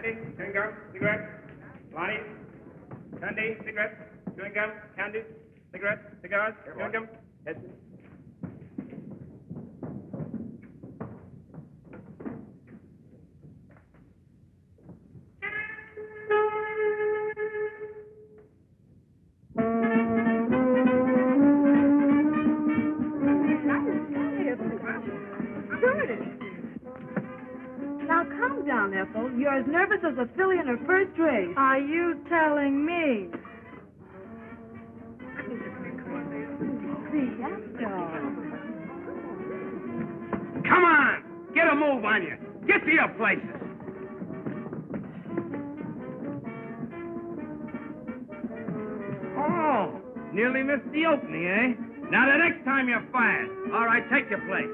candy, chewing gum, cigarettes. Lonnie, candy, cigarettes, chewing gum, candy, cigarettes, cigars, chewing gum. Yes. Now, calm down, Ethel. You're as nervous as a filly in her first race. Are you telling me? Come on! Get a move on you. Get to your places. Oh, nearly missed the opening, eh? Now, the next time you're fired. All right, take your place.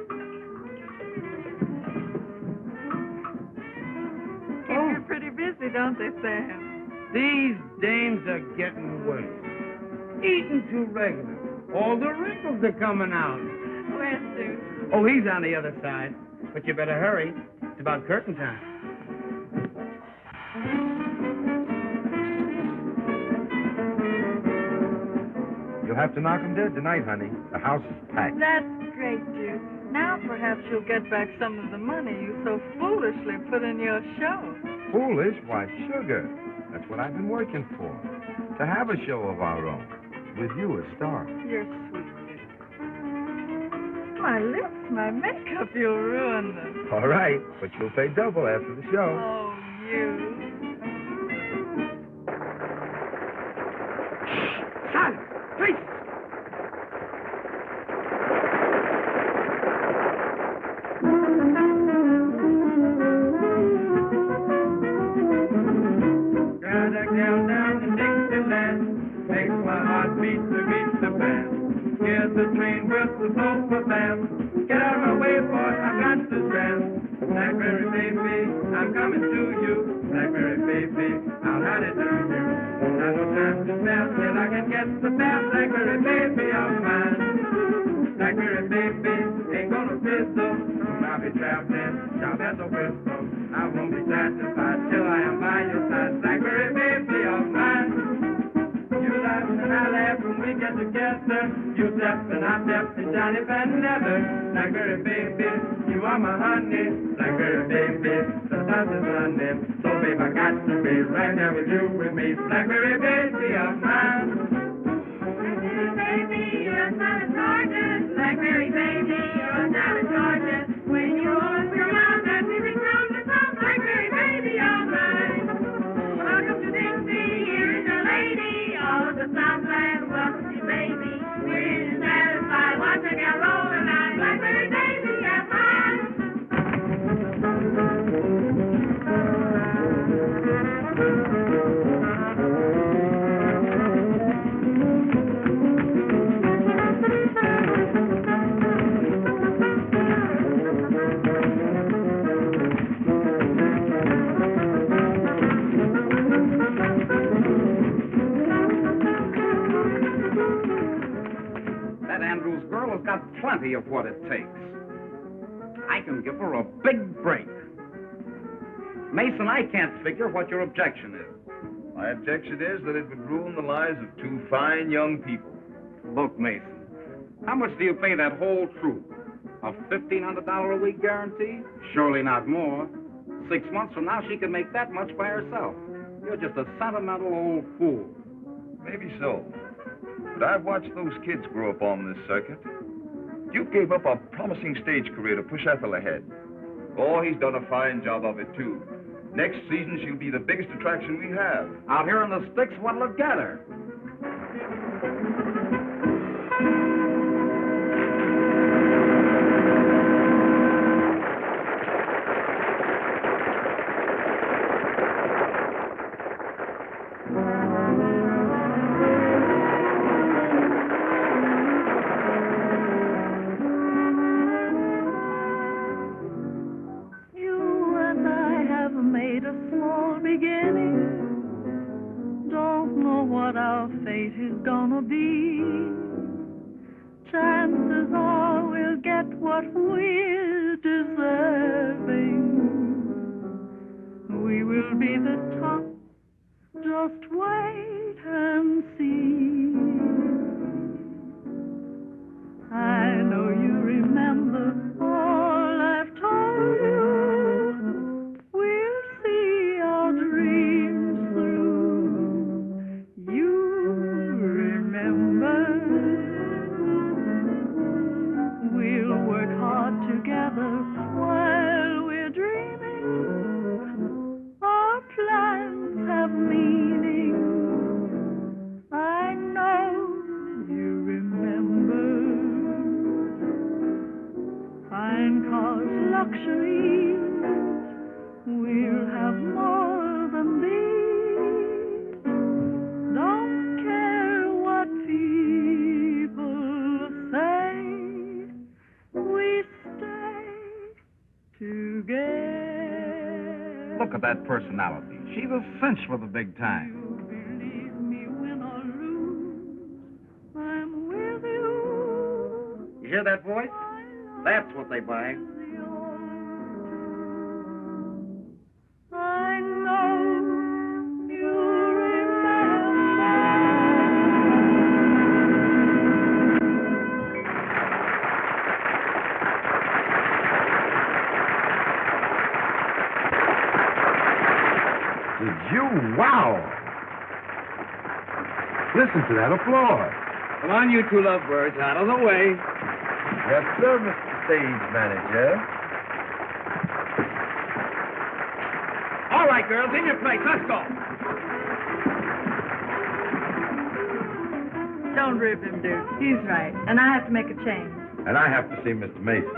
Keep you pretty busy, don't they, Sam? These dames are getting worse. Eating too regular. All the wrinkles are coming out. Where's Sue? Oh, he's on the other side. But you better hurry. It's about curtain time. You'll have to knock 'em dead tonight, honey. The house is packed. That's great, Jude. Now perhaps you'll get back some of the money you so foolishly put in your show. Foolish? Why, sugar. That's what I've been working for. To have a show of our own. With you as star. You're sweet. My lips, my makeup, you'll ruin them. All right, but you'll pay double after the show. Oh, you. Silence! Please! Gotta go down to Dixieland. Makes my heart beat to beat the band. Here's the train with the sofa band. Get out of my way, boy, I've got to stand. Blackberry baby, I'm coming to you. Blackberry baby, I'll hide it to you. Won't have no time to spare till I can get the best Blackberry baby of mine. Blackberry baby, ain't gonna fizzle. Soon I'll be traveling, sharp as a whistle. I won't be satisfied till I am by your side. Blackberry baby of mine. You laugh and I laugh when we get together. You step and I step and Johnny Van Never. Blackberry baby, you are my honey. Blackberry baby, the sun is running. So babe, I got to be right there with you, with me. Blackberry baby of mine. Blackberry baby, you're a son of Georgia. Blackberry baby, you're a son of Georgia. When you open your mouth, that music comes to some. Blackberry baby of mine. Welcome to Dixie, here is your lady. All of the Southland, welcome to baby. We're satisfied, watch a girl roll and I. Blackberry baby of mine. That Andrews girl has got plenty of what it takes. I can give her a big break. Mason, I can't figure what your objection is. My objection is that it would ruin the lives of two fine young people. Look, Mason, how much do you pay that whole troupe? A $1,500 a week guarantee? Surely not more. 6 months from now, she can make that much by herself. You're just a sentimental old fool. Maybe so. But I've watched those kids grow up on this circuit. Duke gave up a promising stage career to push Ethel ahead. Oh, he's done a fine job of it, too. Next season, she'll be the biggest attraction we have. Out here in the sticks, what'll it get her? we will be the top. Just wait and see. I know you remember all I've told you. We'll see our dreams through. You remember. We'll work hard together while we're dreaming. Our plans have meaning. I know you remember. Fine cars, luxuries. We'll have more than these. Don't care what people say. We stay together. Look at that personality. She's a cinch for the big time. You believe me, win or lose, I'm with you. You hear that voice? That's what they buy. I know you Did you? Wow! Listen to that applause. Come on, you two lovebirds, out of the way. Yes, sir, Mr. Stage Manager. All right, girls, in your place. Let's go. Don't rip him, Duke. He's right. And I have to make a change. And I have to see Mr. Mason.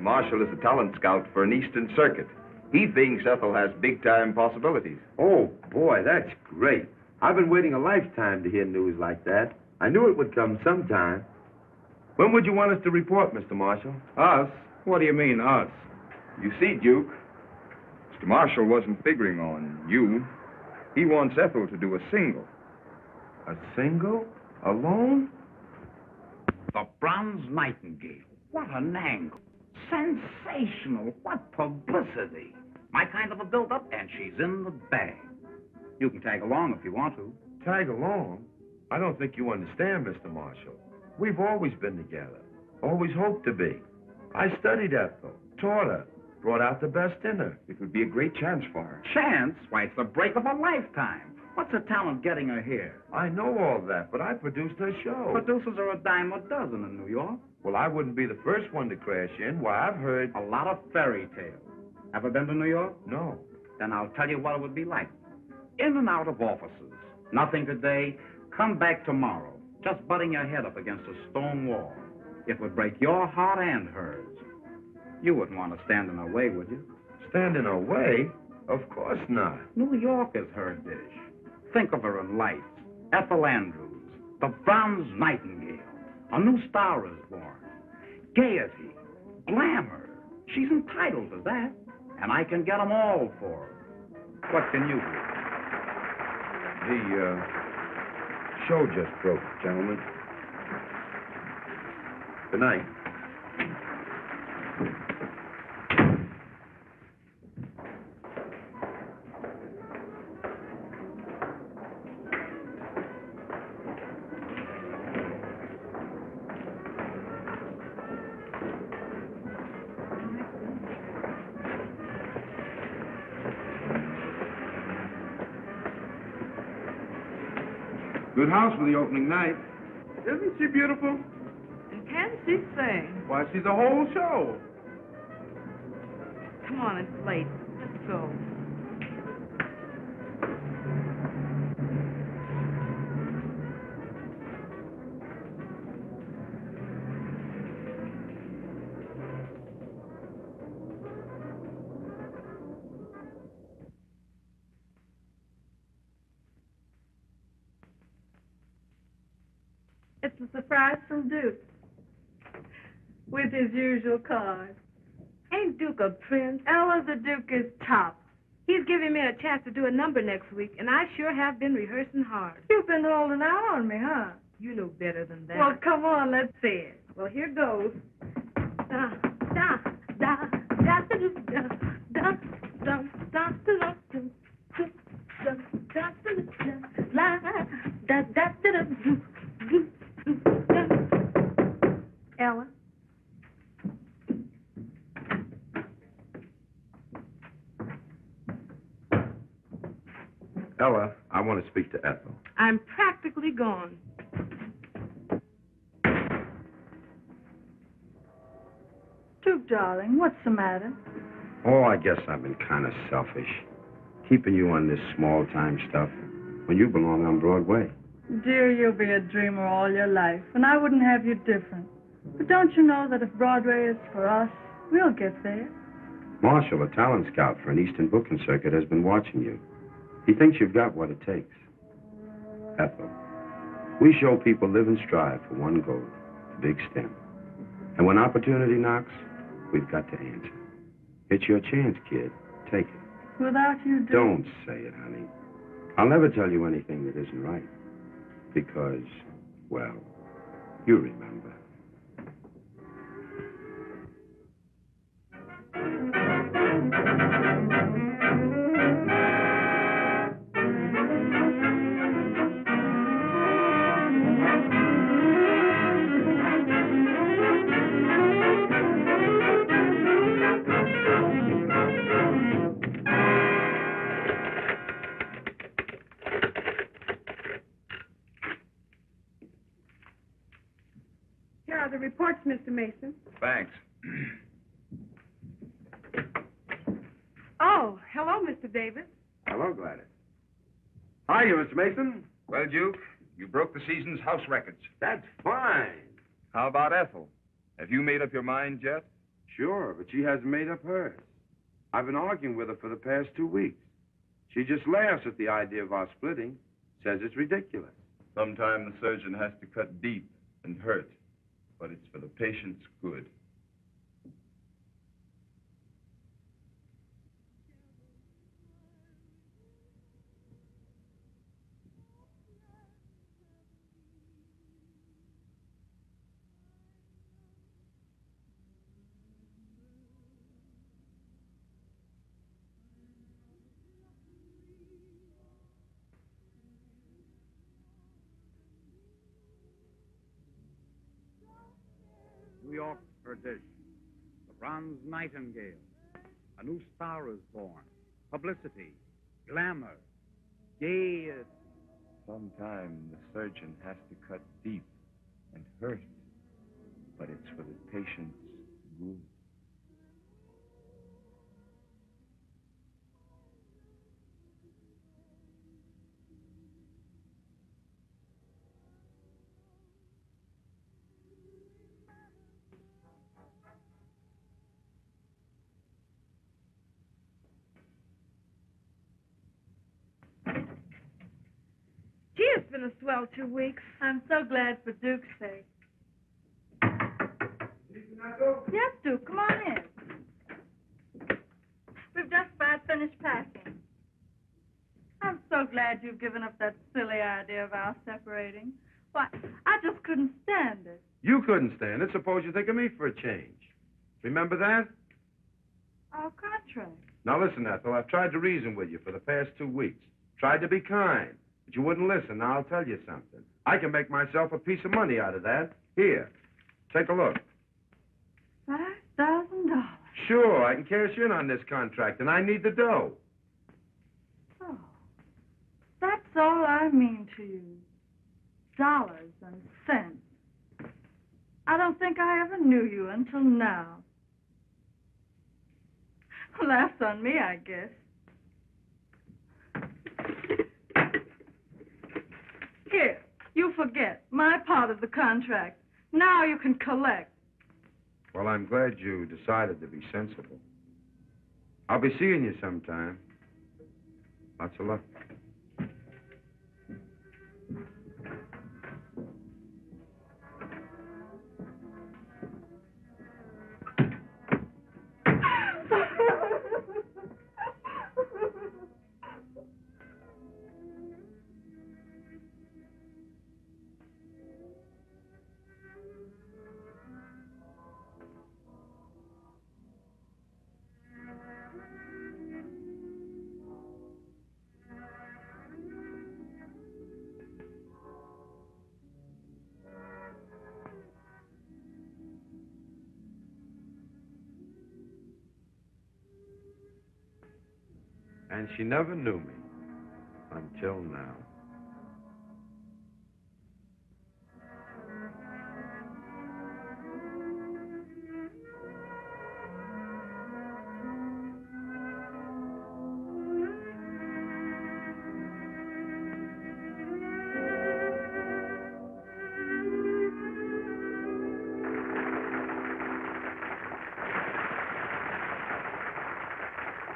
Marshall is a talent scout for an Eastern Circuit. He thinks Ethel has big-time possibilities. Oh, boy, that's great. I've been waiting a lifetime to hear news like that. I knew it would come sometime. When would you want us to report, Mr. Marshall? Us? What do you mean, us? You see, Duke, Mr. Marshall wasn't figuring on you. He wants Ethel to do a single. A single? Alone? The Bronze Nightingale. What an angle. Sensational. What publicity. My kind of a build-up, and she's in the bag. You can tag along if you want to. Tag along? I don't think you understand, Mr. Marshall. We've always been together. Always hoped to be. I studied Ethel, taught her, brought out the best in her. It would be a great chance for her. Chance? Why, it's the break of a lifetime. What's the talent getting her here? I know all that, but I produced her show. Producers are a dime a dozen in New York. Well, I wouldn't be the first one to crash in. Why, I've heard... A lot of fairy tales. Ever been to New York? No. Then I'll tell you what it would be like. In and out of offices. Nothing today. Come back tomorrow. Just butting your head up against a stone wall. It would break your heart and hers. You wouldn't want to stand in her way, would you? Stand in her way? Of course not. New York is her dish. Think of her in lights. Ethel Andrews, the Bronze Nightingale. A new star is born. Gaiety, glamour. She's entitled to that. And I can get them all for her. What can you do? The show just broke, gentlemen. Good night. Good house for the opening night. Isn't she beautiful? And can she sing? Why, she's a whole show. Come on, it's late. Let's go. It's a surprise from Duke. With his usual card. Ain't Duke a prince? Ella, the Duke is top. He's giving me a chance to do a number next week, and I sure have been rehearsing hard. You've been holding out on me, huh? You know better than that. Well, come on, let's see it. Well, here goes. Da, da, da, da, da, da, da, da, da, da, Ella? Ella, I want to speak to Ethel. I'm practically gone. Duke, darling, what's the matter? Oh, I guess I've been kind of selfish. Keeping you on this small-time stuff when you belong on Broadway. Dear, you'll be a dreamer all your life, and I wouldn't have you different. But don't you know that if Broadway is for us, we'll get there? Marshall, a talent scout for an Eastern booking circuit, has been watching you. He thinks you've got what it takes. Ethel, we show people live and strive for one goal, the big stem. And when opportunity knocks, we've got to answer. It's your chance, kid. Take it. Without you, Duke. Don't say it, honey. I'll never tell you anything that isn't right. Because, well, you remember. Here are the reports, Mr. Mason. Thanks. Oh, hello, Mr. Davis. Hello, Gladys. Hi, you, Mr. Mason. Well, Duke, you broke the season's house records. That's fine. How about Ethel? Have you made up your mind yet? Sure, but she hasn't made up hers. I've been arguing with her for the past 2 weeks. She just laughs at the idea of our splitting, says it's ridiculous. Sometimes the surgeon has to cut deep and hurt, but it's for the patient's good. New York edition. The Bronze Nightingale. A new star is born. Publicity. Glamour. Gaiety. Sometimes the surgeon has to cut deep and hurt, but it's for the patient's good. Gee, it's been a swell 2 weeks. I'm so glad for Duke's sake. Yes, Duke, come on in. We've just about finished packing. I'm so glad you've given up that silly idea of our separating. Why, I just couldn't stand it. You couldn't stand it. Suppose you think of me for a change. Remember that? Our contract. Now listen, Ethel, I've tried to reason with you for the past 2 weeks. Tried to be kind, but you wouldn't listen. Now I'll tell you something. I can make myself a piece of money out of that. Here, take a look. $5,000. Sure, I can cash in on this contract, and I need the dough. Oh, that's all I mean to you. Dollars and cents. I don't think I ever knew you until now. Laughs on me, I guess. Here, you forget my part of the contract. Now you can collect. Well, I'm glad you decided to be sensible. I'll be seeing you sometime. Lots of luck. And she never knew me until now.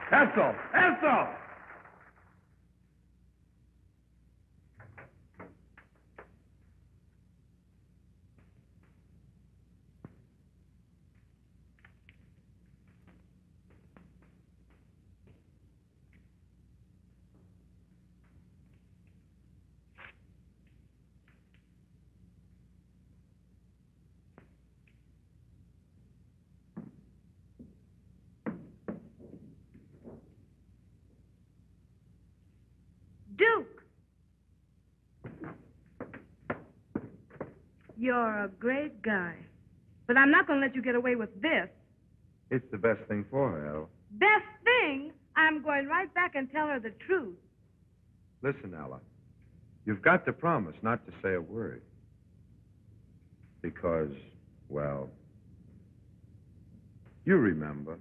Ethel! Ethel! Duke! You're a great guy. But I'm not going to let you get away with this. It's the best thing for her, Ella. Best thing? I'm going right back and tell her the truth. Listen, Ella. You've got to promise not to say a word. Because, well, you remember.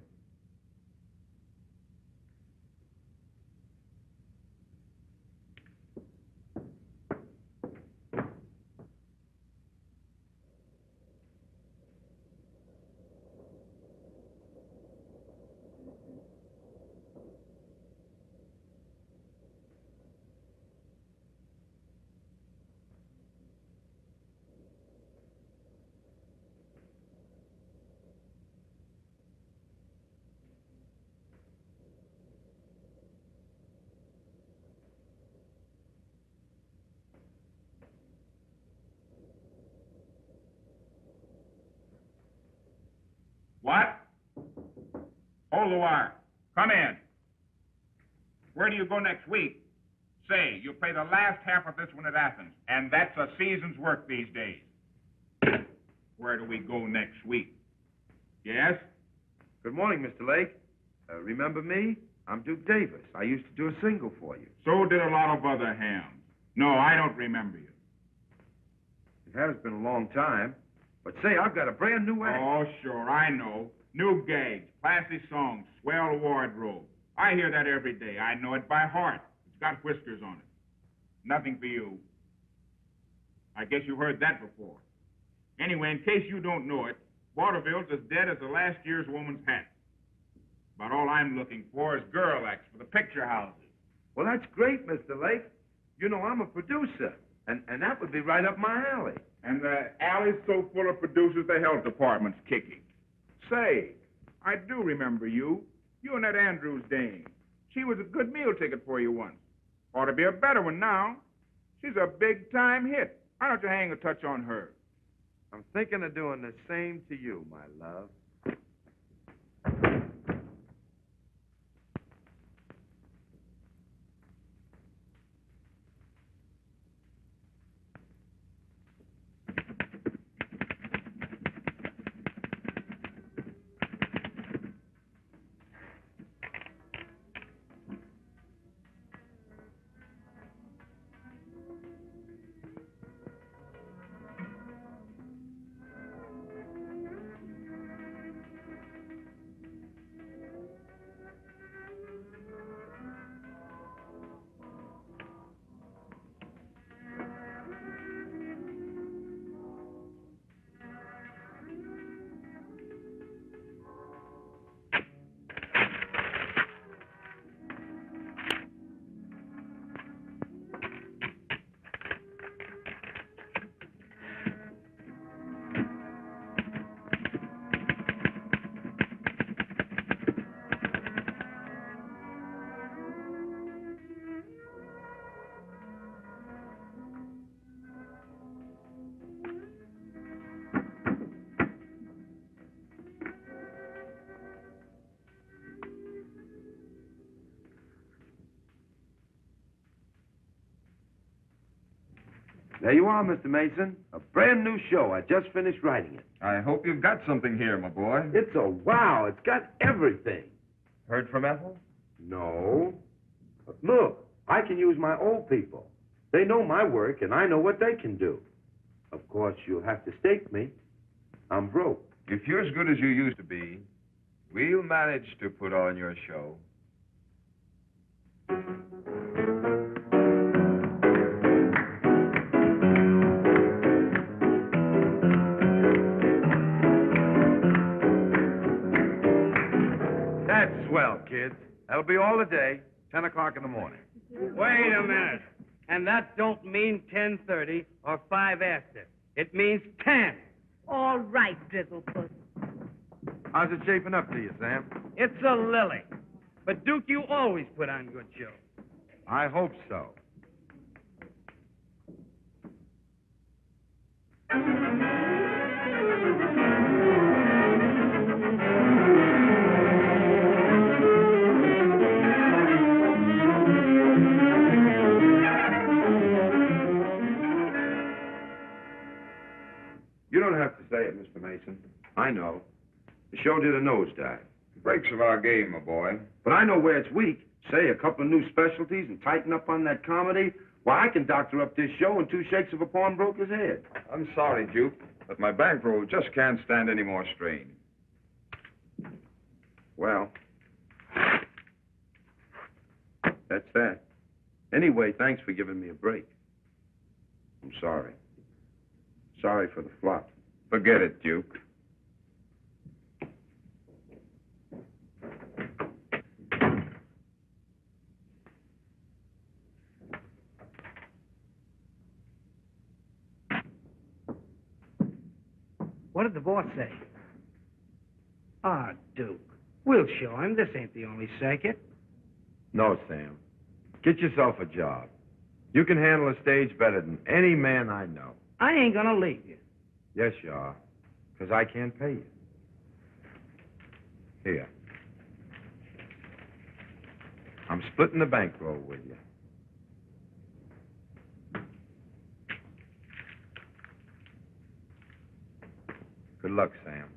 What? Hold the wire. Come in. Where do you go next week? Say, you play the last half of this one at Athens, and that's a season's work these days. Where do we go next week? Yes? Good morning, Mr. Lake. Remember me? I'm Duke Davis. I used to do a single for you. So did a lot of other hams. No, I don't remember you. It has been a long time. But say, I've got a brand new act. Oh, sure, I know. New gags, classy songs, swell wardrobe. I hear that every day. I know it by heart. It's got whiskers on it. Nothing for you. I guess you heard that before. Anyway, in case you don't know it, Waterville's as dead as the last year's woman's hat. But all I'm looking for is girl acts for the picture houses. Well, that's great, Mr. Lake. You know, I'm a producer, and that would be right up my alley. And the alley's so full of producers, the health department's kicking. Say, I do remember you. You and that Andrews dame. She was a good meal ticket for you once. Ought to be a better one now. She's a big-time hit. Why don't you hang a touch on her? I'm thinking of doing the same to you, my love. There you are, Mr. Mason. A brand new show. I just finished writing it. I hope you've got something here, my boy. It's a wow. It's got everything. Heard from Ethel? No. But look, I can use my old people. They know my work, and I know what they can do. Of course, you'll have to stake me. I'm broke. If you're as good as you used to be, we'll manage to put on your show. That's swell, kids. That'll be all the day, 10 o'clock in the morning. Wait a minute. And that don't mean 10:30 or 5 after. It means 10. All right, Drizzlepuss. How's it shaping up to you, Sam? It's a lily. But, Duke, you always put on good shows. I hope so. You don't have to say it, Mr. Mason. I know. The show did a nosedive. Breaks of our game, my boy. But I know where it's weak. Say a couple of new specialties and tighten up on that comedy. Why, I can doctor up this show in 2 shakes of a pawnbroker's head. I'm sorry, Duke, but my bankroll just can't stand any more strain. Well, that's that. Anyway, thanks for giving me a break. I'm sorry. Sorry for the flop. Forget it, Duke. What did the boss say? Ah, Duke. We'll show him. This ain't the only circuit. No, Sam. Get yourself a job. You can handle a stage better than any man I know. I ain't gonna leave you. Yes, you are. Because I can't pay you. Here. I'm splitting the bankroll with you. Good luck, Sam.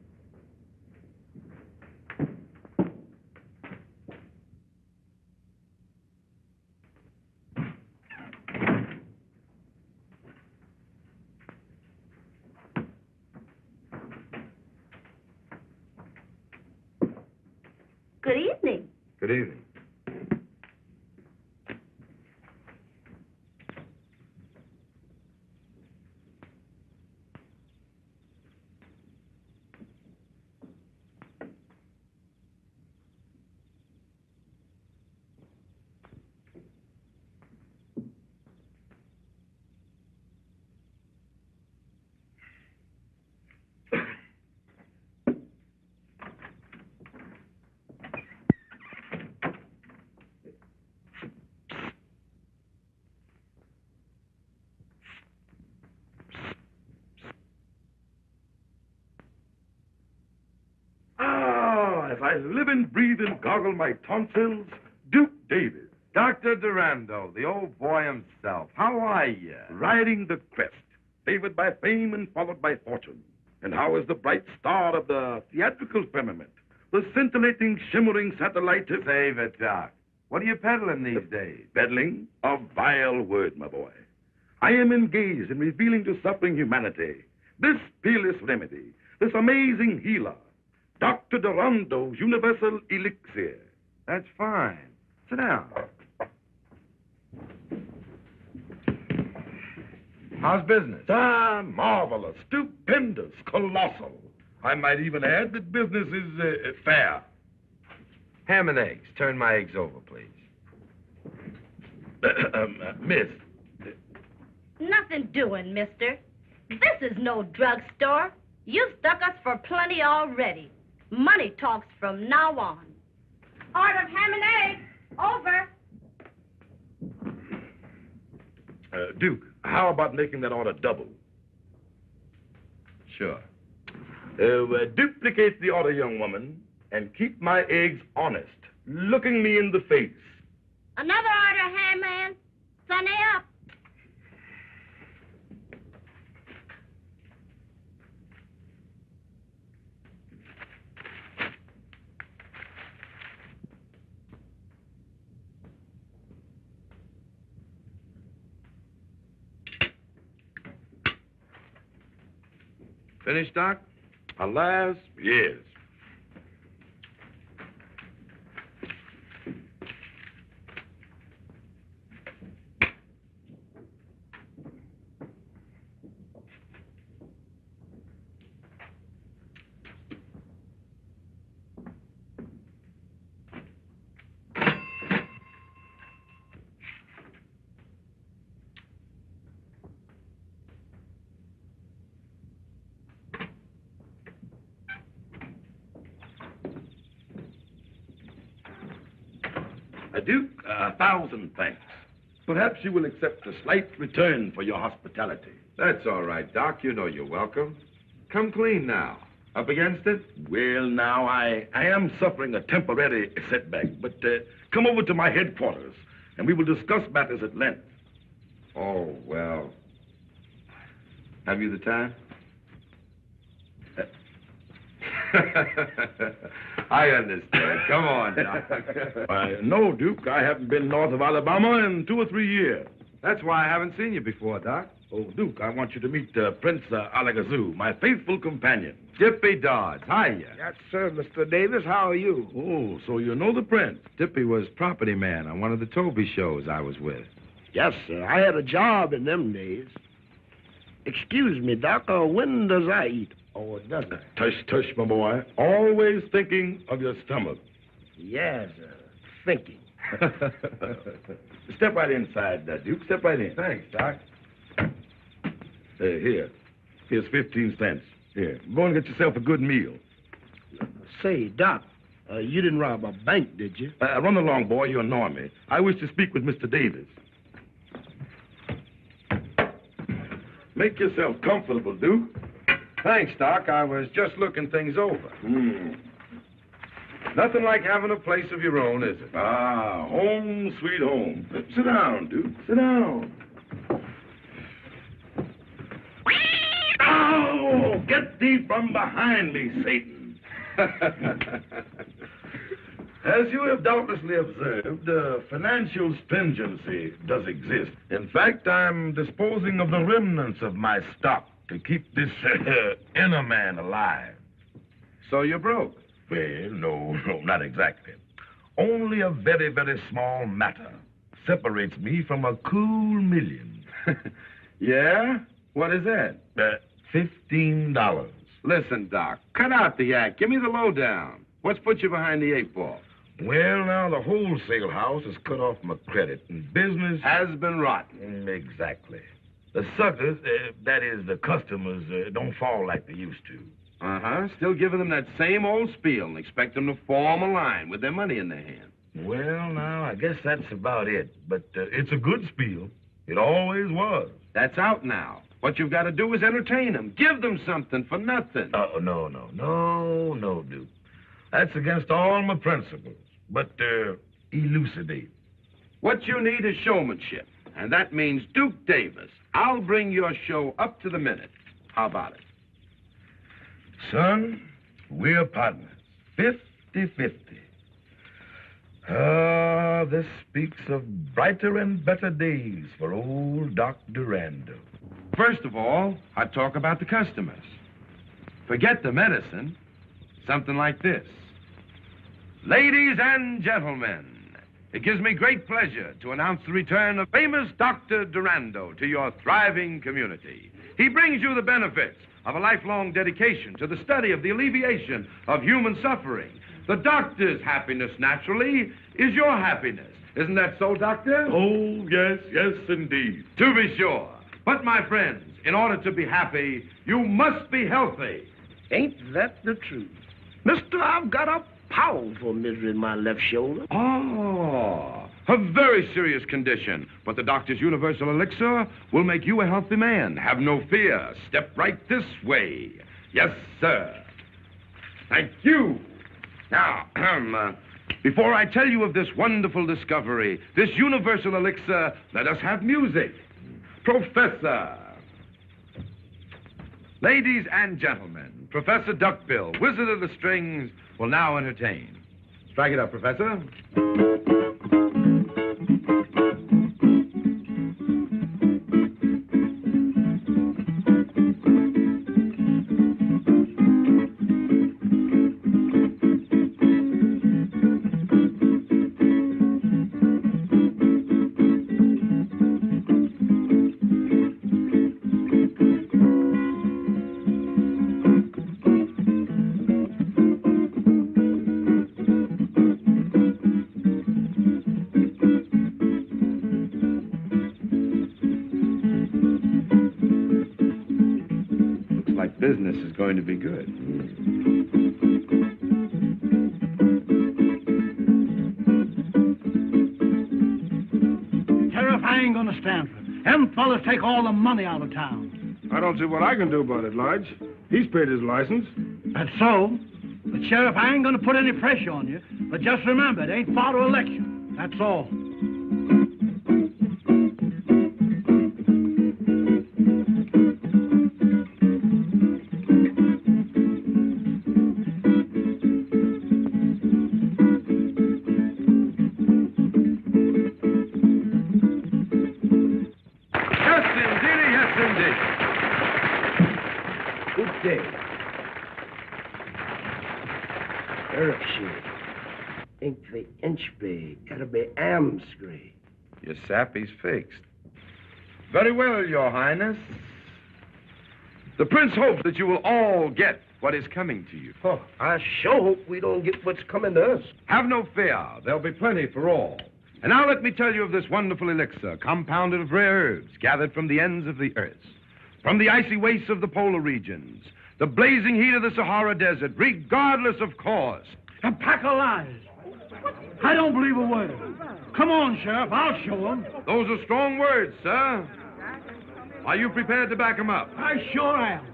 Good evening. Good evening. I live and breathe and gargle my tonsils, Duke Davis. Dr. Dorando, the old boy himself. How are you? Riding the crest, favored by fame and followed by fortune. And how is the bright star of the theatrical firmament, the scintillating, shimmering satellite? Save it, Doc. What are you peddling these days? Peddling? A vile word, my boy. I am engaged in revealing to suffering humanity this peerless remedy, this amazing healer, Dr. Dorando's universal elixir. That's fine. Sit down. How's business? Marvelous, stupendous, colossal. I might even add that business is fair. Ham and eggs. Turn my eggs over, please. Miss. Nothing doing, mister. This is no drugstore. You've stuck us for plenty already. Money talks from now on. Order of ham and eggs. Over. Duke, how about making that order double? Sure. Duplicate the order, young woman, and keep my eggs honest, looking me in the face. Another order, ham man. Sunny up. Finished, Doc? Alas, yes. Duke, 1,000 thanks. Perhaps you will accept a slight return for your hospitality. That's all right, Doc. You know you're welcome. Come clean now. Up against it? Well, now, I am suffering a temporary setback, but come over to my headquarters, and we will discuss matters at length. Oh, well. Have you the time? I understand. Come on, Doc. No, Duke. I haven't been north of Alabama in 2 or 3 years. That's why I haven't seen you before, Doc. Oh, Duke, I want you to meet Prince Alakazoo, my faithful companion. Dippy Dodds. Hiya. Yes, sir, Mr. Davis. How are you? Oh, so you know the prince. Dippy was property man on one of the Toby shows I was with. Yes, sir. I had a job in them days. Excuse me, Doc, when does I eat? Or doesn't I? Tush, tush, my boy. Always thinking of your stomach. Yes, thinking. Step right inside, Duke. Step right in. Thanks, Doc. Here. Here's 15 cents. Here. Go and get yourself a good meal. Say, Doc, you didn't rob a bank, did you? Run along, boy. You annoy me. I wish to speak with Mr. Davis. Make yourself comfortable, Duke. Thanks, Doc. I was just looking things over. Nothing like having a place of your own, is it? Ah, home, sweet home. Sit down, Duke. Sit down. Oh, get thee from behind me, Satan. As you have doubtlessly observed, financial stringency does exist. In fact, I'm disposing of the remnants of my stock to keep this inner man alive. So you're broke? Well, no, not exactly. Only a very, very small matter separates me from a cool million. Yeah? What is that? $15. Listen, Doc, cut out the act. Give me the lowdown. What's put you behind the 8 ball? Well, now, the wholesale house has cut off my credit, and business has been rotten. Exactly. The suckers, that is, the customers, don't fall like they used to. Still giving them that same old spiel and expect them to form a line with their money in their hand. Well, now, I guess that's about it. But it's a good spiel. It always was. That's out now. What you've got to do is entertain them. Give them something for nothing. No, Duke. That's against all my principles. But, elucidate. What you need is showmanship, and that means Duke Davis. I'll bring your show up to the minute. How about it? Son, we're partners. 50-50. Ah, this speaks of brighter and better days for old Doc Dorando. First of all, I'd talk about the customers. Forget the medicine. Something like this. Ladies and gentlemen, it gives me great pleasure to announce the return of famous Dr. Dorando to your thriving community. He brings you the benefits of a lifelong dedication to the study of the alleviation of human suffering. The doctor's happiness, naturally, is your happiness. Isn't that so, Doctor? Oh, yes, yes, indeed. To be sure. But, my friends, in order to be happy, you must be healthy. Ain't that the truth? Mister, I've got a powerful misery in my left shoulder. Oh, a very serious condition. But the doctor's universal elixir will make you a healthy man. Have no fear. Step right this way. Yes, sir. Thank you. Now, before I tell you of this wonderful discovery, this universal elixir, let us have music. Professor. Ladies and gentlemen, Professor Duckbill, Wizard of the Strings, will now entertain. Strike it up, Professor. Business is going to be good. Sheriff, I ain't gonna stand for it. Them fellas take all the money out of town. I don't see what I can do about it, Lodge. He's paid his license. That's so. But, Sheriff, I ain't gonna put any pressure on you. But just remember, it ain't far to election. That's all. Gotta be Am's grade. Your sappy's fixed. Very well, Your Highness. The Prince hopes that you will all get what is coming to you. Oh, I sure hope we don't get what's coming to us. Have no fear. There'll be plenty for all. And now let me tell you of this wonderful elixir, compounded of rare herbs gathered from the ends of the earth, from the icy wastes of the polar regions, the blazing heat of the Sahara Desert, regardless of cause. A pack of lies. I don't believe a word of it. Come on, Sheriff, I'll show them. Those are strong words, sir. Are you prepared to back them up? I sure am.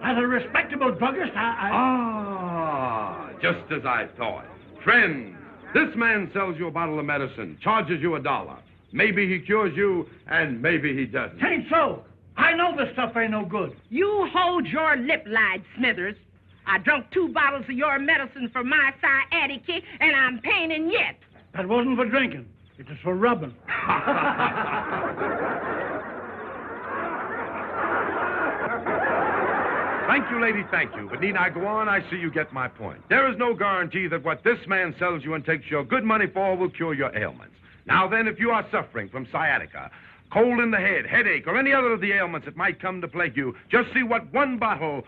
As a respectable druggist, Ah, just as I thought. Friends, this man sells you a bottle of medicine, charges you $1. Maybe he cures you, and maybe he doesn't. Tain't so. I know this stuff ain't no good. You hold your lip, lied Smithers. I drunk 2 bottles of your medicine for my sciatica, and I'm paining yet. That wasn't for drinking. It was for rubbing. Thank you, lady, thank you. But need I go on? I see you get my point. There is no guarantee that what this man sells you and takes your good money for will cure your ailments. Now then, if you are suffering from sciatica, cold in the head, headache, or any other of the ailments that might come to plague you, just see what one bottle,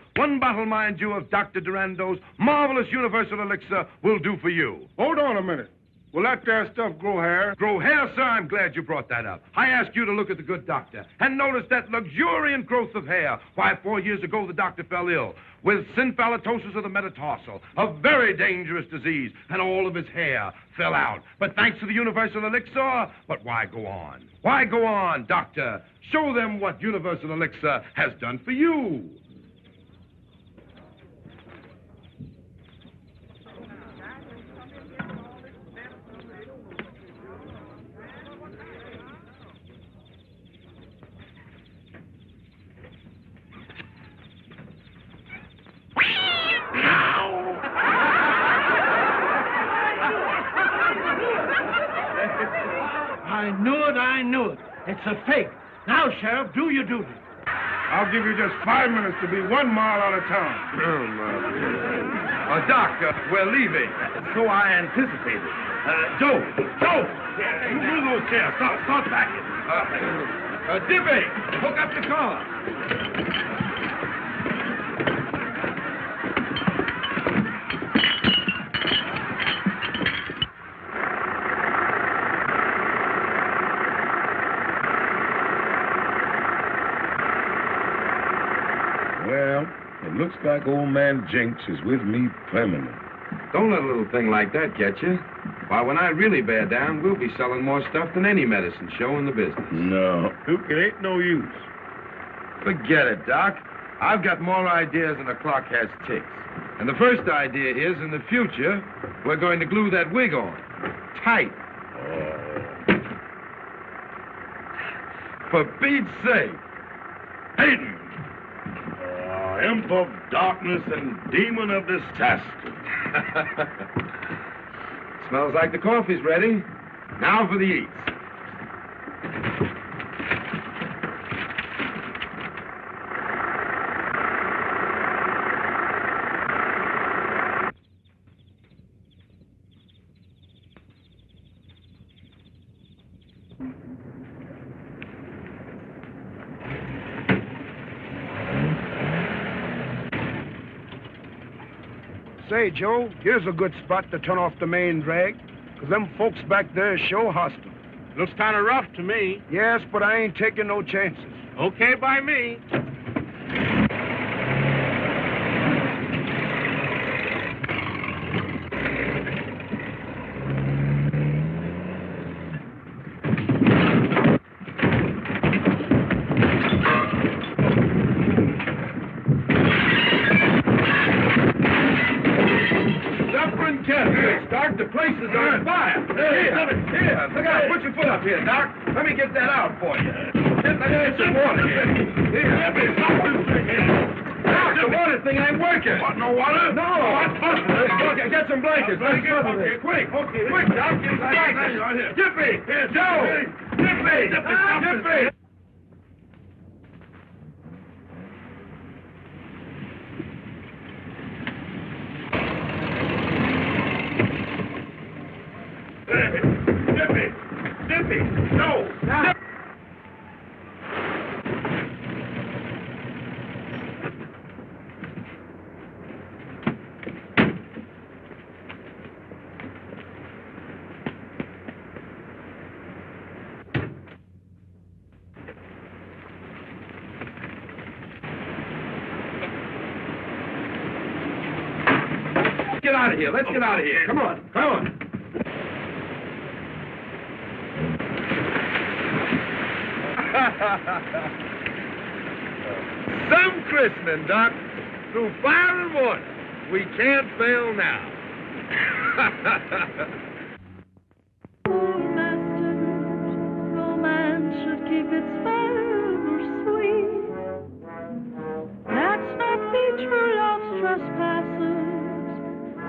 mind you, of Dr. Dorando's marvelous universal elixir will do for you. Hold on a minute. Will that there stuff grow hair? Grow hair, sir? I'm glad you brought that up. I asked you to look at the good doctor and notice that luxuriant growth of hair. Why, 4 years ago, the doctor fell ill with synphallatosis of the metatarsal, a very dangerous disease, and all of his hair fell out. But thanks to the universal elixir, but why go on? Why go on, doctor? Show them what universal elixir has done for you. I knew it. It's a fake. Now, Sheriff, do your duty. I'll give you just 5 minutes to be 1 mile out of town. Doc, we're leaving. So I anticipated. Joe! You move those chairs. Start backing. Dippy, hook up the car. Well, it looks like old man Jinx is with me permanent. Don't let a little thing like that get you. Why, when I really bear down, we'll be selling more stuff than any medicine show in the business. No, it ain't no use. Forget it, Doc. I've got more ideas than the clock has ticks. And the first idea is, in the future, we're going to glue that wig on. Tight. For Pete's sake. Hayden! Imp of darkness and demon of disaster. Smells like the coffee's ready. Now for the eats. Say, Joe, here's a good spot to turn off the main drag, 'cause them folks back there show hostile. Looks kind of rough to me. Yes, but I ain't taking no chances. Okay by me. The place is on fire. Here, look out. Put your foot up here, Doc. Let me get that out for you. Let me get some water here. Here. Doc, the water thing ain't working. What, no water? No. Get some blankets. Let's cover this. Quick, Doc. Right here. Jiffy. Joe. Jiffy. Dippy! No! Get out of here. Let's get out of here. Come on. Some christening, Doc. Through fire and water. We can't fail now. Romance should keep its fervor sweet. Let's not be true love's trespassers.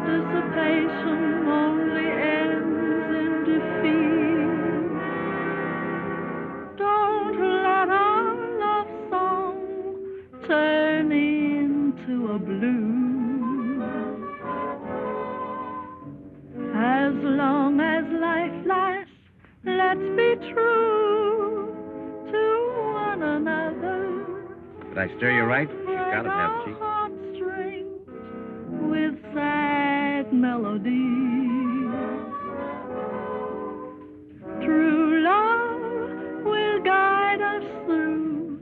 Dissipation only ends in defeat. Don't let our love song turn into a blues. As long as life lasts, let's be true to one another. Did I stir you right? She's got it, hasn't she? Heartstrings with sad melodies. True love will guide us through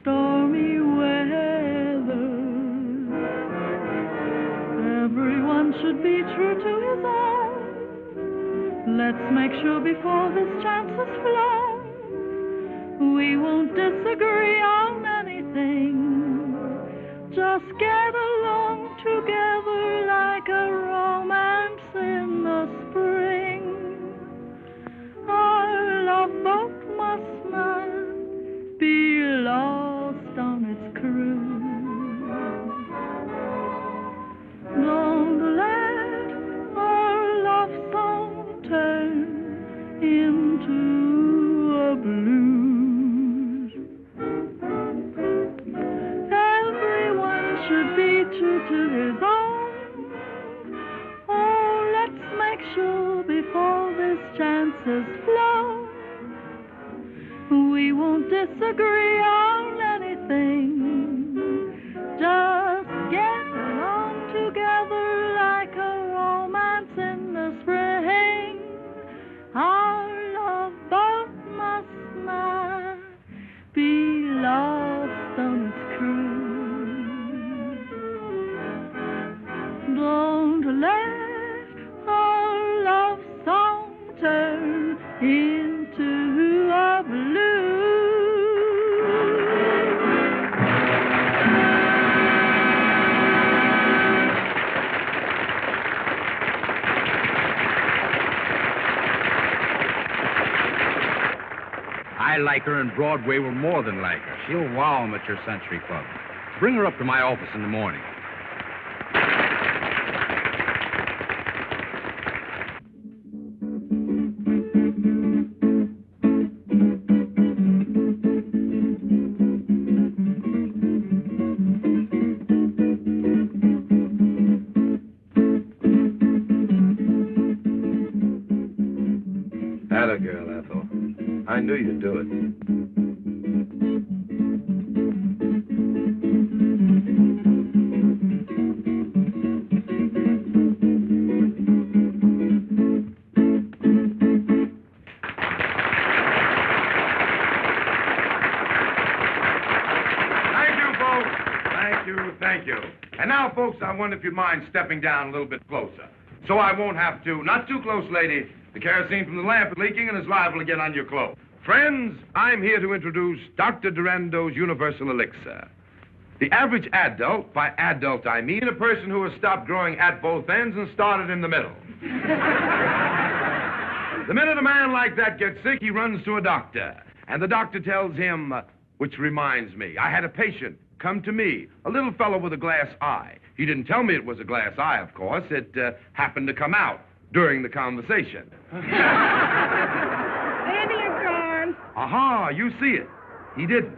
stormy weather. Everyone should be true to his own. Let's make sure before this chance is flown, we won't disagree on anything. Just get along together like a romance in the spring. Our love boat must not be lost on its cruise. Don't let our love song turn romances flow. We won't disagree on anything. Just get along together like a romance in the spring. Our love boat must not be lost on its cruise. Don't let our love song turn into a blues. I like her, and Broadway will more than like her. She'll wow 'em at your Century Club. Bring her up to my office in the morning. Atta girl, Ethel. I knew you'd do it. Thank you. And now, folks, I wonder if you'd mind stepping down a little bit closer. So I won't have to. Not too close, lady. The kerosene from the lamp is leaking and is liable to get on your clothes. Friends, I'm here to introduce Dr. Dorando's Universal Elixir. The average adult, by adult I mean a person who has stopped growing at both ends and started in the middle. The minute a man like that gets sick, he runs to a doctor. And the doctor tells him, which reminds me, I had a patient come to me, a little fellow with a glass eye. He didn't tell me it was a glass eye, of course. It happened to come out during the conversation. Aha, you see it. He didn't.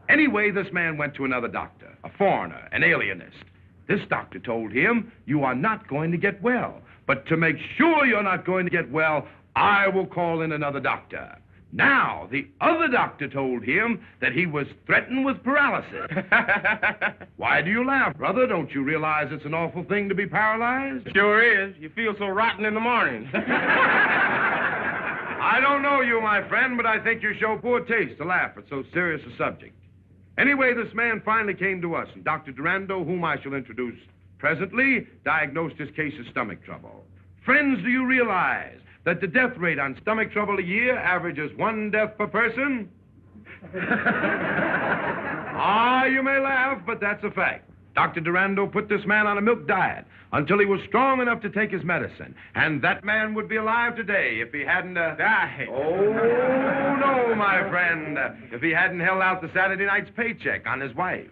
Anyway, this man went to another doctor, a foreigner, an alienist. This doctor told him, you are not going to get well. But to make sure you're not going to get well, I will call in another doctor. Now, the other doctor told him that he was threatened with paralysis. Why do you laugh, brother? Don't you realize it's an awful thing to be paralyzed? Sure is. You feel so rotten in the morning. I don't know you, my friend, but I think you show poor taste to laugh at so serious a subject. Anyway, this man finally came to us, and Dr. Dorando, whom I shall introduce presently, diagnosed his case of stomach trouble. Friends, do you realize that the death rate on stomach trouble a year averages 1 death per person? You may laugh, but that's a fact. Dr. Dorando put this man on a milk diet until he was strong enough to take his medicine. And that man would be alive today if he hadn't... died. Oh, no, my friend. If he hadn't held out the Saturday night's paycheck on his wife.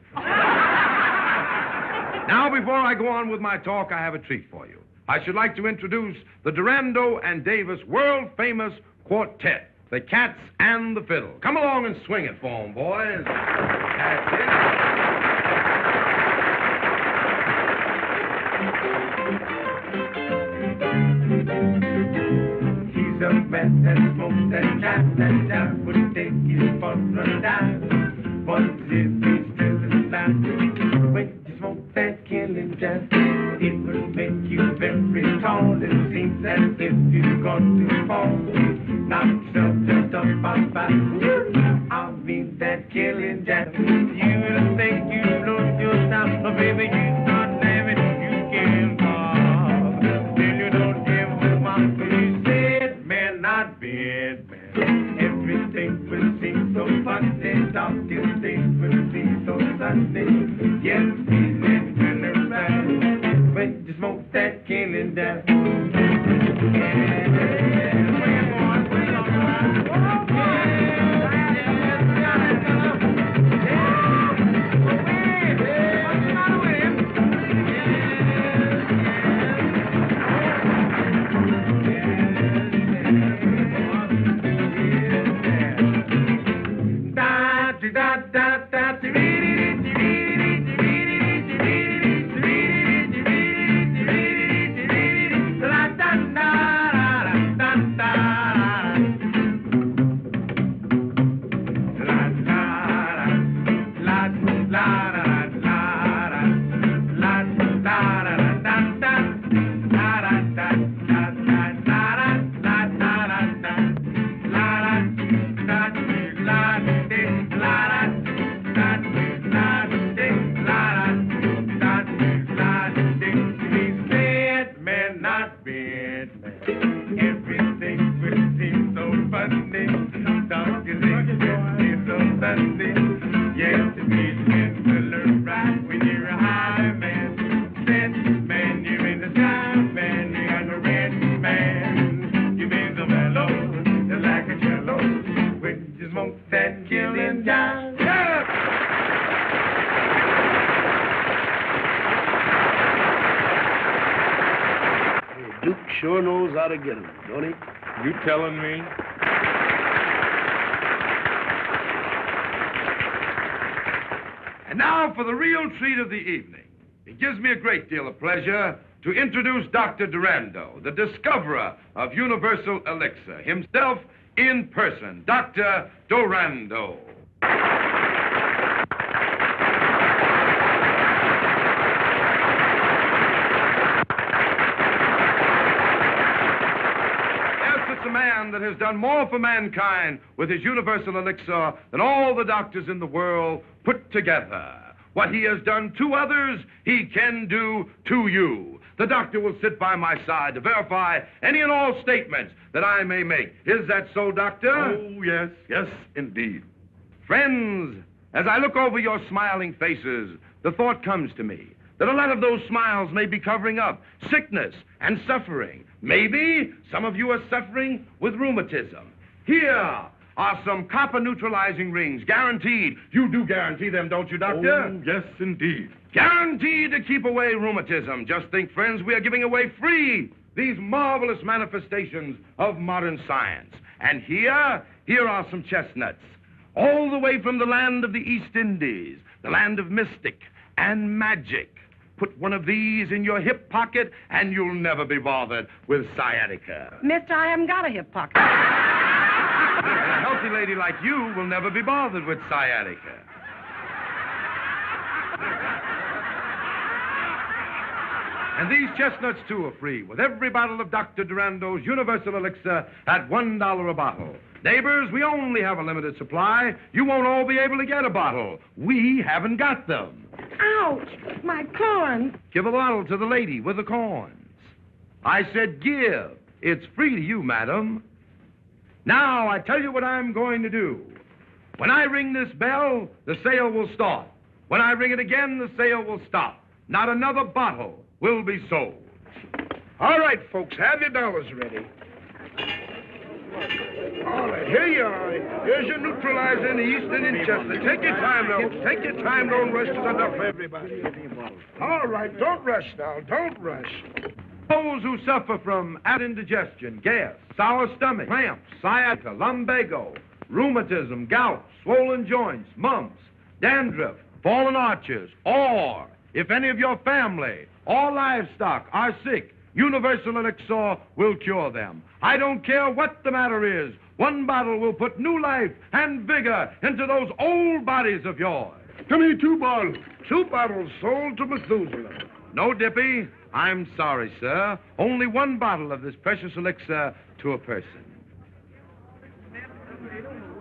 Now, before I go on with my talk, I have a treat for you. I should like to introduce the Dorando and Davis world-famous quartet, the Cats and the Fiddle. Come along and swing it for 'em, boys. That's it. He's a man that smokes that jam would take his fun run down. Once if he's still alive, when you smoke that killing jam, it will make you very tall. It seems as if you're going to fall. Knock yourself just up on back. I'll be that killing jam. You will think you blow your top, but baby, you not living. You can't fall. Still you don't give a fuck. You said, man, not bad, man. Everything will seem so funny. Darkest days will seem so sunny. Yes, feeling turn around when you smoke that killing down. sure knows how to get 'em, don't he? You telling me? And now for the real treat of the evening. It gives me a great deal of pleasure to introduce Dr. Dorando, the discoverer of universal elixir, himself in person, Dr. Dorando. A man that has done more for mankind with his universal elixir than all the doctors in the world put together. What he has done to others, he can do to you. The doctor will sit by my side to verify any and all statements that I may make. Is that so, Doctor? Oh, yes, yes, indeed. Friends, as I look over your smiling faces, the thought comes to me that a lot of those smiles may be covering up sickness and suffering. Maybe some of you are suffering with rheumatism. Here are some copper neutralizing rings, guaranteed. You do guarantee them, don't you, Doctor? Oh, yes, indeed. Guaranteed to keep away rheumatism. Just think, friends, we are giving away free these marvelous manifestations of modern science. And here are some chestnuts, all the way from the land of the East Indies, the land of mystic and magic. Put one of these in your hip pocket, and you'll never be bothered with sciatica. Mister, I haven't got a hip pocket. A healthy lady like you will never be bothered with sciatica. And these chestnuts, too, are free, with every bottle of Dr. Dorando's Universal Elixir at $1 a bottle. Neighbors, we only have a limited supply. You won't all be able to get a bottle. We haven't got them. Ouch! My corn. Give a bottle to the lady with the corns. I said give. It's free to you, madam. Now, I tell you what I'm going to do. When I ring this bell, the sale will start. When I ring it again, the sale will stop. Not another bottle will be sold. All right, folks, have your dollars ready. All right, here you are. Here's your neutralizer in the East Indian chestnut. Take your time, now. Take your time. Don't rush. There's enough for everybody. All right, don't rush now. Don't rush. Those who suffer from indigestion, gas, sour stomach, cramps, sciatica, lumbago, rheumatism, gout, swollen joints, mumps, dandruff, fallen arches, or if any of your family or livestock are sick, Universal Elixir will cure them. I don't care what the matter is. One bottle will put new life and vigor into those old bodies of yours. Come here, 2 bottles. 2 bottles sold to Methuselah. No, Dippy. I'm sorry, sir. Only 1 bottle of this precious elixir to a person.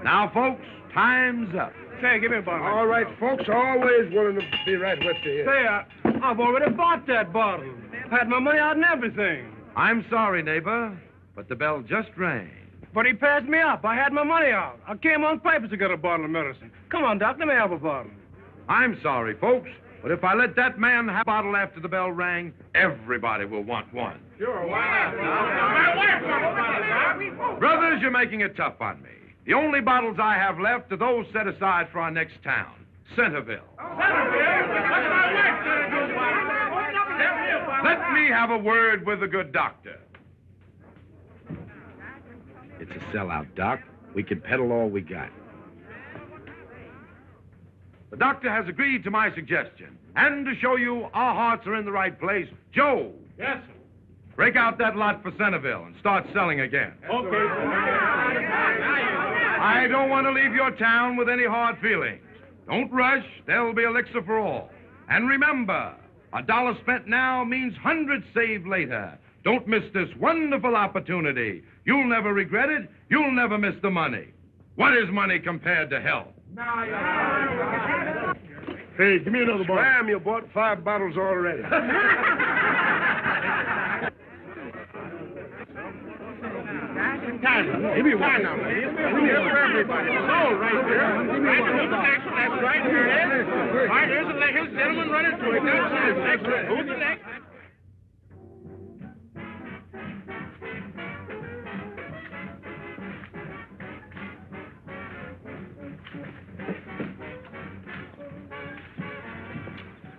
Now, folks, time's up. Say, give me a bottle. All right, folks, always willing to be right with you. Say, I've already bought that bottle. Had my money out and everything. I'm sorry, neighbor, but the bell just rang. But he passed me up. I had my money out. I came on purpose to get a bottle of medicine. Come on, Doc, let me have a bottle. I'm sorry, folks, but if I let that man have a bottle after the bell rang, everybody will want one. Sure, Brothers, you're making it tough on me. The only bottles I have left are those set aside for our next town, Centerville. Let me have a word with the good doctor. It's a sellout, Doc. We can peddle all we got. The doctor has agreed to my suggestion. And to show you our hearts are in the right place, Joe. Yes, sir. Break out that lot for Centerville and start selling again. Okay. I don't want to leave your town with any hard feelings. Don't rush. There'll be elixir for all. And remember, $1 spent now means hundreds saved later. Don't miss this wonderful opportunity. You'll never regret it. You'll never miss the money. What is money compared to health? Hey, give me another bottle. Scram, you bought 5 bottles already. Give me one now. Give me one for everybody. Oh, right there. Right, next? That's right. Here it is. All right, here's the gentleman running to it. That's it. Excellent. Who's the next?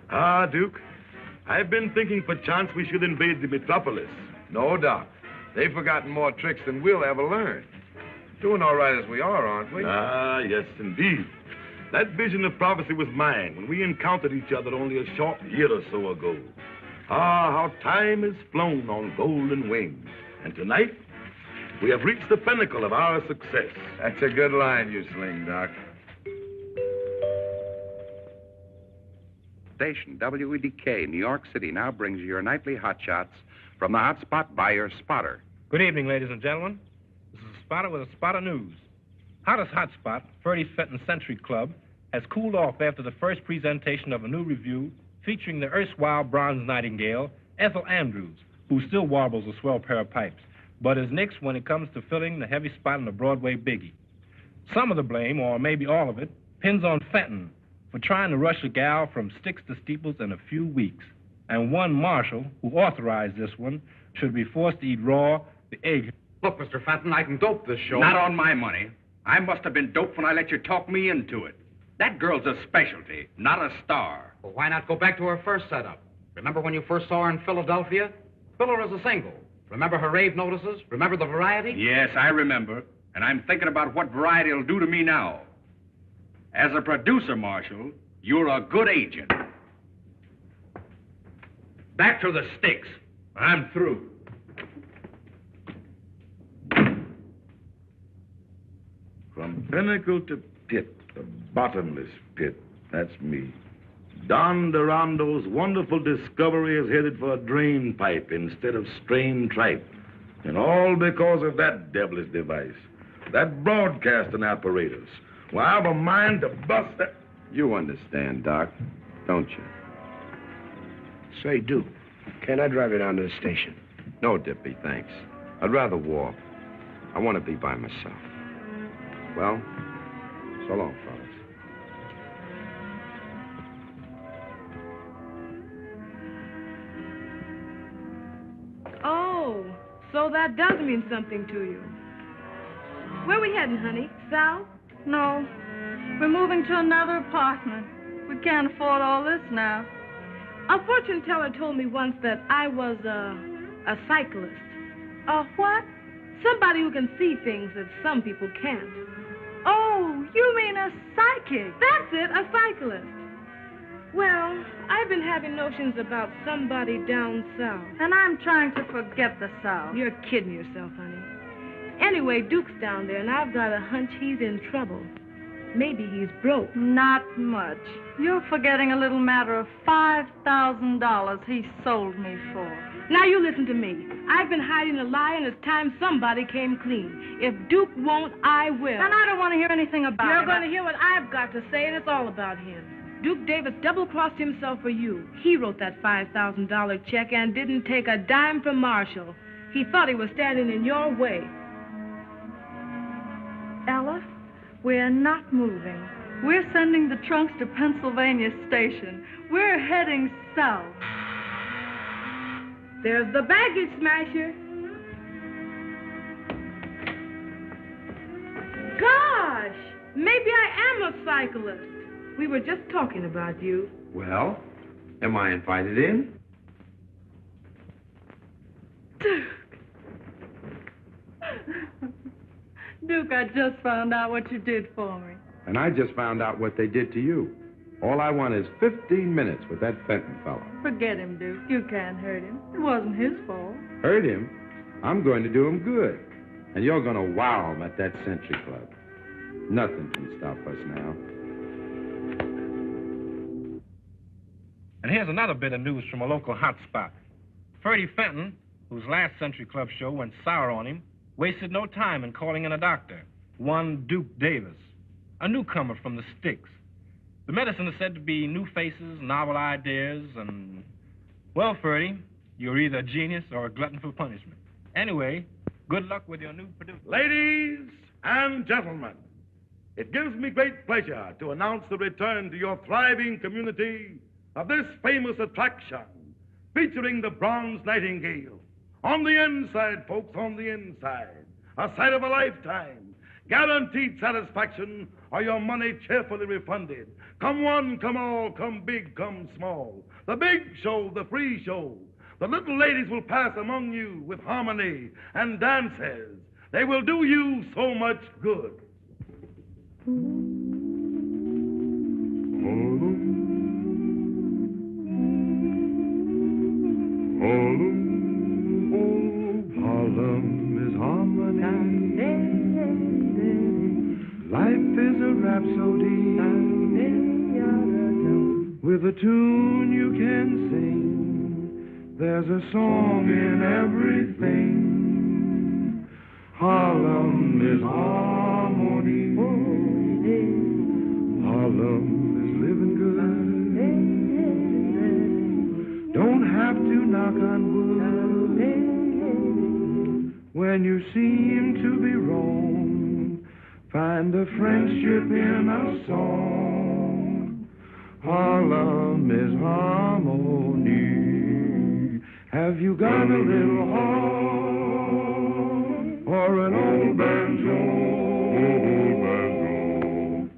Ah, Duke, I've been thinking perchance we should invade the metropolis. No, Doc. They've forgotten more tricks than we'll ever learn. Doing all right as we are, aren't we? Ah, yes, indeed. That vision of prophecy was mine when we encountered each other only a short year or so ago. Ah, how time has flown on golden wings. And tonight, we have reached the pinnacle of our success. That's a good line you sling, Doc. Station WEDK, New York City, now brings you your nightly hot shots from the hot spot by your spotter. Good evening, ladies and gentlemen. This is a spotter with a spot of news. Hottest hotspot, Ferdy Fenton Century Club, has cooled off after the first presentation of a new review featuring the erstwhile bronze nightingale, Ethel Andrews, who still warbles a swell pair of pipes, but is nixed when it comes to filling the heavy spot in the Broadway biggie. Some of the blame, or maybe all of it, pins on Fenton for trying to rush a gal from sticks to steeples in a few weeks. And one marshal, who authorized this one, should be forced to eat raw the egg. Look, Mr. Fenton, I can dope this show. Not on my money. I must have been doped when I let you talk me into it. That girl's a specialty, not a star. Well, why not go back to her first setup? Remember when you first saw her in Philadelphia? Fill her as a single. Remember her rave notices? Remember the variety? Yes, I remember. And I'm thinking about what variety will do to me now. As a producer, Marshal, you're a good agent. Back to the sticks. I'm through. From pinnacle to pit, the bottomless pit, that's me. Don Dorando's wonderful discovery is headed for a drain pipe instead of strain tripe. And all because of that devilish device, that broadcasting apparatus. Well, I have a mind to bust that. You understand, Doc, don't you? Say, Duke, can I drive you down to the station? No, Dippy, thanks. I'd rather walk. I want to be by myself. Well, so long, fellas. Oh, so that does mean something to you. Where we heading, honey? South? No, we're moving to another apartment. We can't afford all this now. A fortune teller told me once that I was a cyclist. A what? Somebody who can see things that some people can't. Oh, you mean a psychic? That's it, a cyclist. Well, I've been having notions about somebody down south. And I'm trying to forget the South. You're kidding yourself, honey. Anyway, Duke's down there, and I've got a hunch he's in trouble. Maybe he's broke. Not much. You're forgetting a little matter of $5,000 he sold me for. Now you listen to me. I've been hiding a lie, and it's time somebody came clean. If Duke won't, I will. And I don't want to hear anything about it. You're going to hear what I've got to say, and it's all about him. Duke Davis double-crossed himself for you. He wrote that $5,000 check and didn't take a dime from Marshall. He thought he was standing in your way. Ella, we're not moving. We're sending the trunks to Pennsylvania Station. We're heading south. There's the baggage smasher. Gosh, maybe I am a cyclist. We were just talking about you. Well, am I invited in? Duke, I just found out what you did for me. And I just found out what they did to you. All I want is 15 minutes with that Fenton fellow. Forget him, Duke. You can't hurt him. It wasn't his fault. Hurt him? I'm going to do him good. And you're going to wow him at that Century Club. Nothing can stop us now. And here's another bit of news from a local hotspot. Ferdy Fenton, whose last Century Club show went sour on him, wasted no time in calling in a doctor, one Duke Davis, a newcomer from the sticks. The medicine is said to be new faces, novel ideas, and... Well, Ferdy, you're either a genius or a glutton for punishment. Anyway, good luck with your new producer. Ladies and gentlemen, it gives me great pleasure to announce the return to your thriving community of this famous attraction, featuring the Bronze Nightingale. On the inside, folks, on the inside. A sight of a lifetime. Guaranteed satisfaction or your money cheerfully refunded. Come one, come all, come big, come small. The big show, the free show. The little ladies will pass among you with harmony and dances. They will do you so much good. Harlem is harmony. Life is a rhapsody. With a tune you can sing. There's a song in everything. Harlem is harmony. Harlem is living good. Don't have to knock on wood. When you seem to be wrong, find a friendship in a song. Harlem is harmony. Have you got a little horn or an old banjo?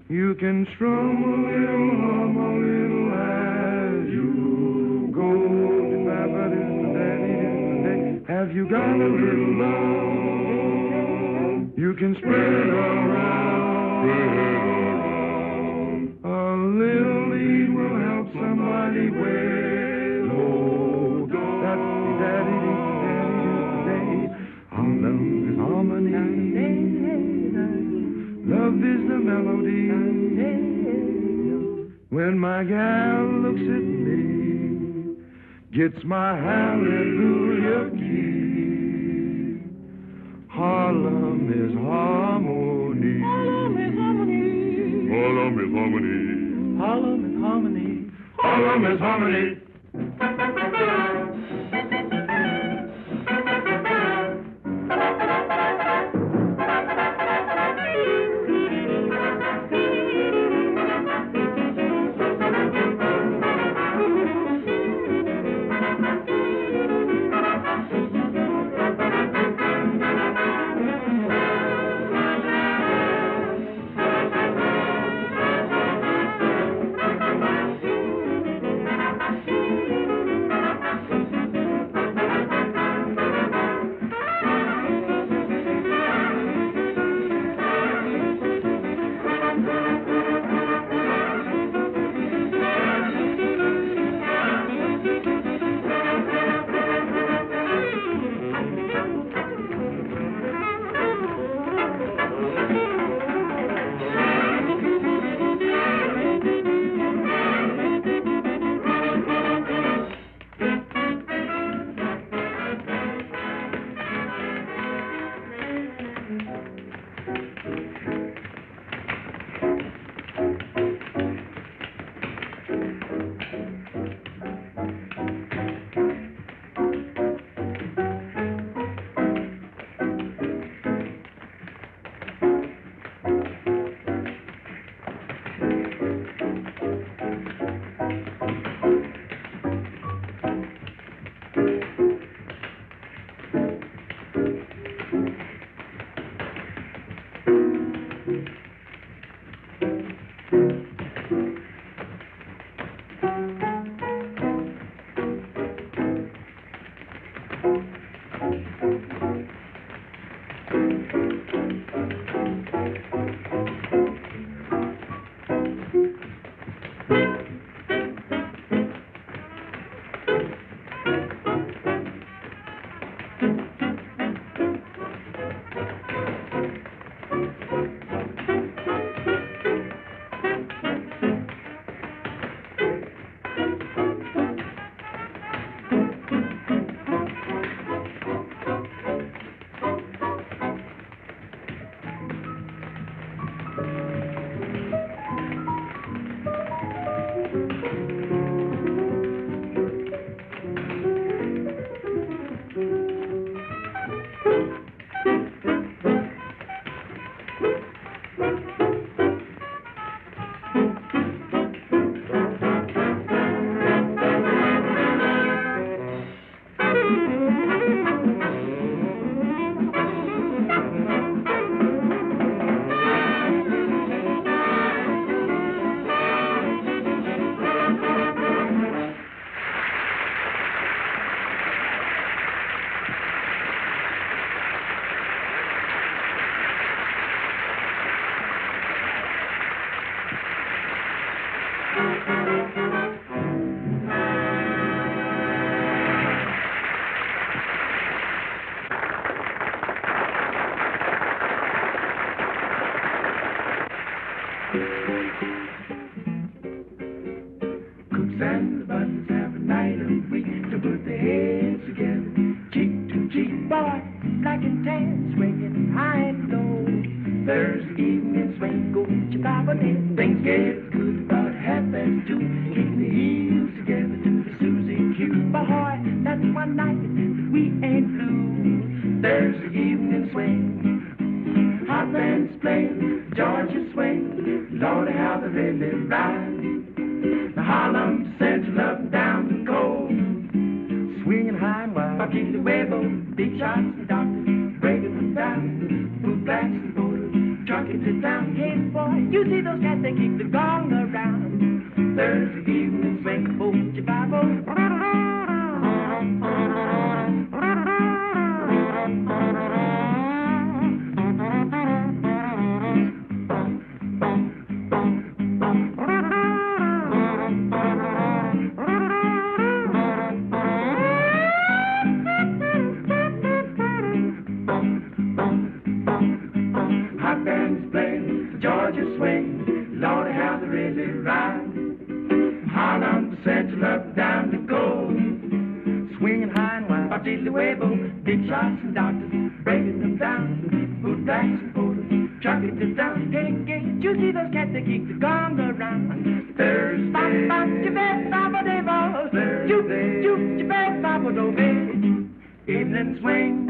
You can strum a little, hum a little as you go. Have you got a little love? You can spread it around. A little lead will help somebody way low. Harlem is harmony. Love is the melody. When my gal looks at me, gets my hallelujah key. Harlem is harmony. Harlem is harmony. Harlem is harmony. Harlem is harmony. Harlem is harmony. Thursday evening swing, go with your Bible in. Things get good about 2:30. Keep the heels together to the Susie Q. Boy, that's one night we ain't blue. Thursday evening swing, hot bands play, Georgia swing. Lordy, how they really ride. The Harlem Central up and down the coast, swinging high and wide. Bucky the Webo, big shots and doctors, breaking them down. Boot blacks and boulders, trucking to town. Hey boy, you see those cats, they keep the gong around. Thursday evening swing, hold your Bible. Hot bands play, Georgia swing, Lordy, how they really ride. Harlem Central up down to go, swinging high and wide. Up till the Webo, big shots and doctors, breaking them down. Boot blacks and boulders, trucking to town. Hey, you see those cats that keep the gong around. Thursday, bop, bop, your bed, bop, a day, ball. Juke, juke, your bed, bop, a do, evening swing.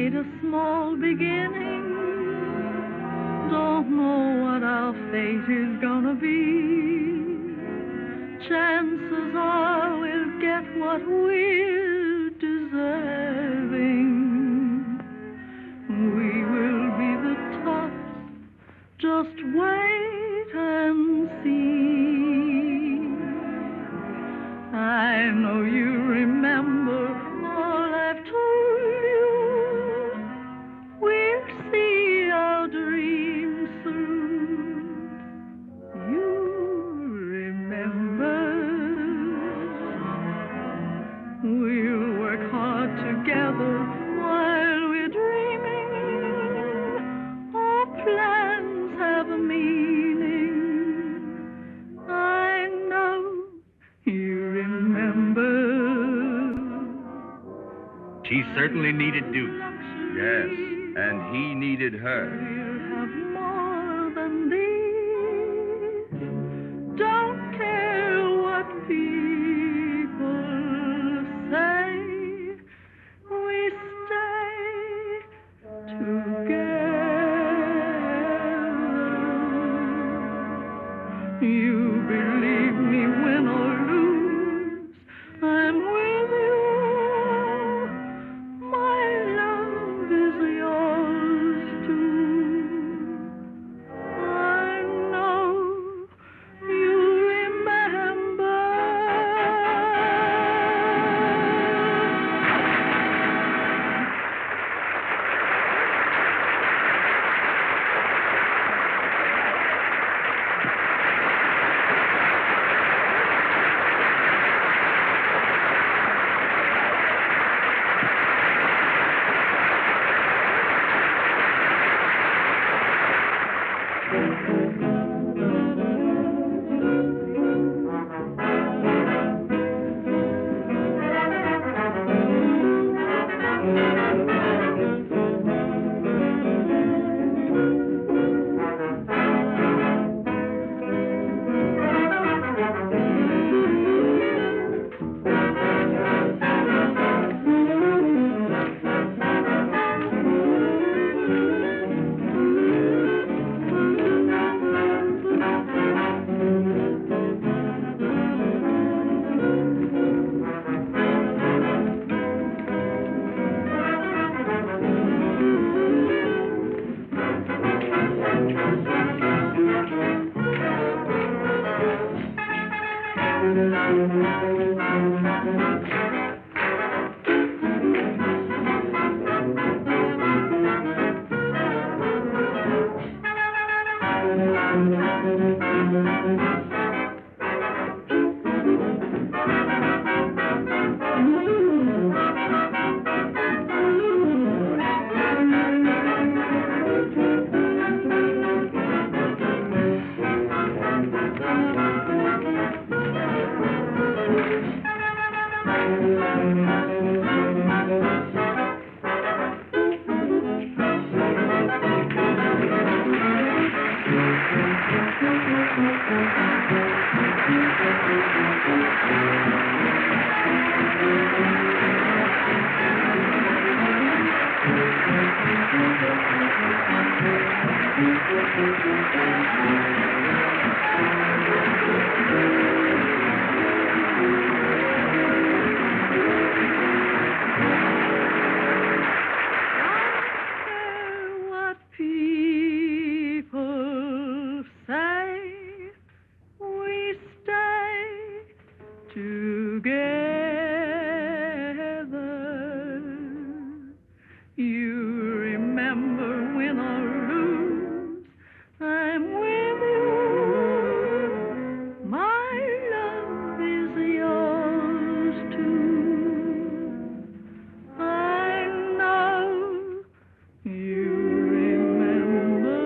made a small beginning. Don't know what our fate is gonna be. Chances are we'll get what we're deserving. We will be the tops, just wait and see. I know you remember all I've told you. We'll see our dreams through. You remember. We'll work hard together while we're dreaming. Our plans have a meaning. I know you remember. She certainly needed Duke. Yes, and he needed her. We'll have more than these. Don't care what people say. We stay together. You believe me, win or lose, I'm with you. My love is yours too. I know you remember. What people say, we stay together. You remember, win or lose, I'm with you. My love is yours too. I know you remember.